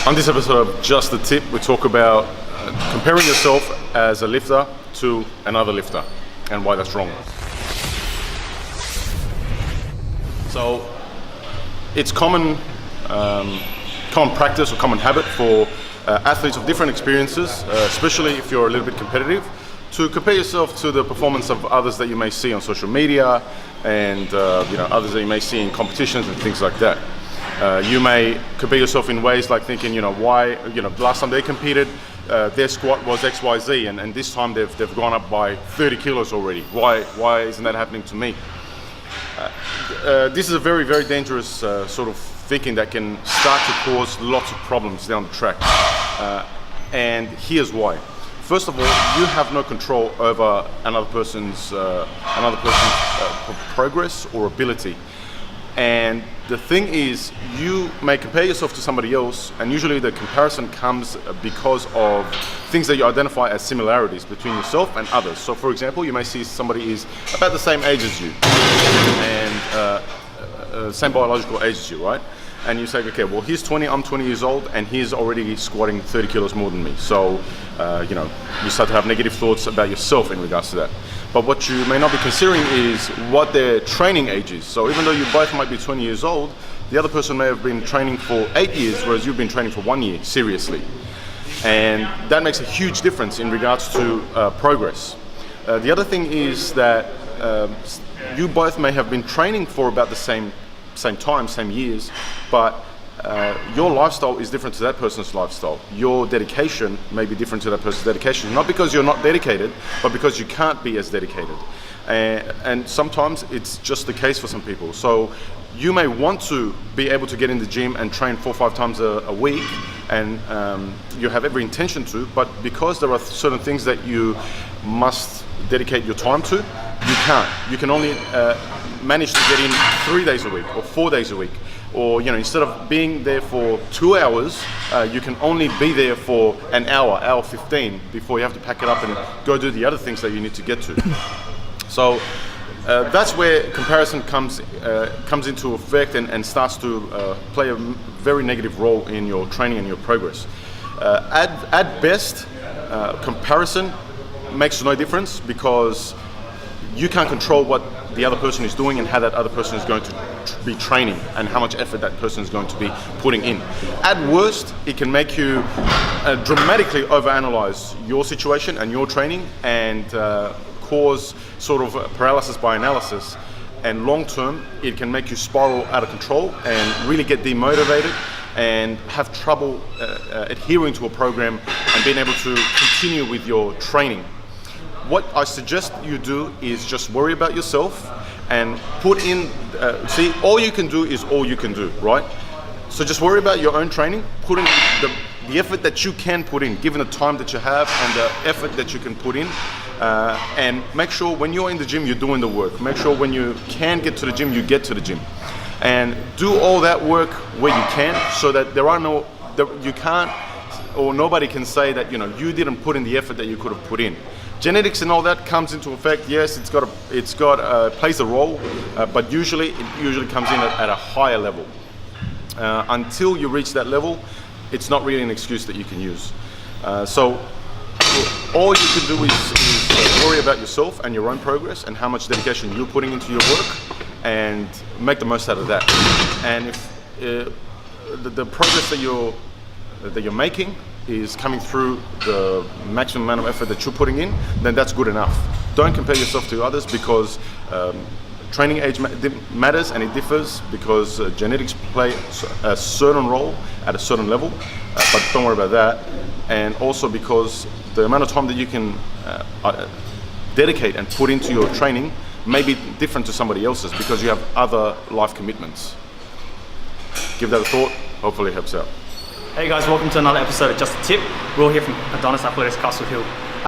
On this episode of Just the Tip, we talk about comparing yourself as a lifter to another lifter and why that's wrong. So it's common practice or common habit for athletes of different experiences, especially if you're a little bit competitive, to compare yourself to the performance of others that you may see on social media and others that you may see in competitions and things like that. You may compare yourself in ways like thinking, why, last time they competed, their squat was XYZ, and this time they've gone up by 30 kilos already. Why isn't that happening to me? This is a very, very dangerous sort of thinking that can start to cause lots of problems down the track. And here's why. First of all, you have no control over another person's progress or ability. And the thing is, you may compare yourself to somebody else, and usually the comparison comes because of things that you identify as similarities between yourself and others. So for example, you may see somebody is about the same age as you, and same biological age as you, right? And you say, okay, well, he's 20, I'm 20 years old, and he's already squatting 30 kilos more than me. So, you start to have negative thoughts about yourself in regards to that. But what you may not be considering is what their training age is. So even though you both might be 20 years old, the other person may have been training for 8 years, whereas you've been training for 1 year, seriously. And that makes a huge difference in regards to progress. The other thing is that you both may have been training for about the same time, same years, but your lifestyle is different to that person's lifestyle. Your dedication may be different to that person's dedication, not because you're not dedicated, but because you can't be as dedicated. And sometimes it's just the case for some people. So you may want to be able to get in the gym and train 4 or 5 times a week, and you have every intention to, but because there are certain things that you must dedicate your time to, you can't. You can only manage to get in 3 days a week or 4 days a week. Or, instead of being there for 2 hours, you can only be there for an hour 15 before you have to pack it up and go do the other things that you need to get to. So that's where comparison comes into effect and starts to play a very negative role in your training and your progress. At best, comparison makes no difference because you can't control what the other person is doing and how that other person is going to be training and how much effort that person is going to be putting in. At worst, it can make you dramatically overanalyze your situation and your training and cause sort of paralysis by analysis. And long term, it can make you spiral out of control and really get demotivated and have trouble adhering to a program and being able to continue with your training. What I suggest you do is just worry about yourself and put in, all you can do is all you can do, right? So just worry about your own training, put in the effort that you can put in, given the time that you have and the effort that you can put in, and make sure when you're in the gym, you're doing the work. Make sure when you can get to the gym, you get to the gym. And do all that work where you can so that you can't, or nobody can say that, you didn't put in the effort that you could have put in. Genetics and all that comes into effect. Yes, it's plays a role, but usually it comes in at a higher level. Until you reach that level, it's not really an excuse that you can use. So all you can do is worry about yourself and your own progress and how much dedication you're putting into your work, and make the most out of that. And if the progress that you're making is coming through the maximum amount of effort that you're putting in, then that's good enough. Don't compare yourself to others because training age matters, and it differs because genetics play a certain role at a certain level, but don't worry about that. And also because the amount of time that you can dedicate and put into your training may be different to somebody else's because you have other life commitments. Give that a thought, hopefully it helps out. Hey guys, welcome to another episode of Just a Tip. We're all here from Adonis Athletics, Castle Hill.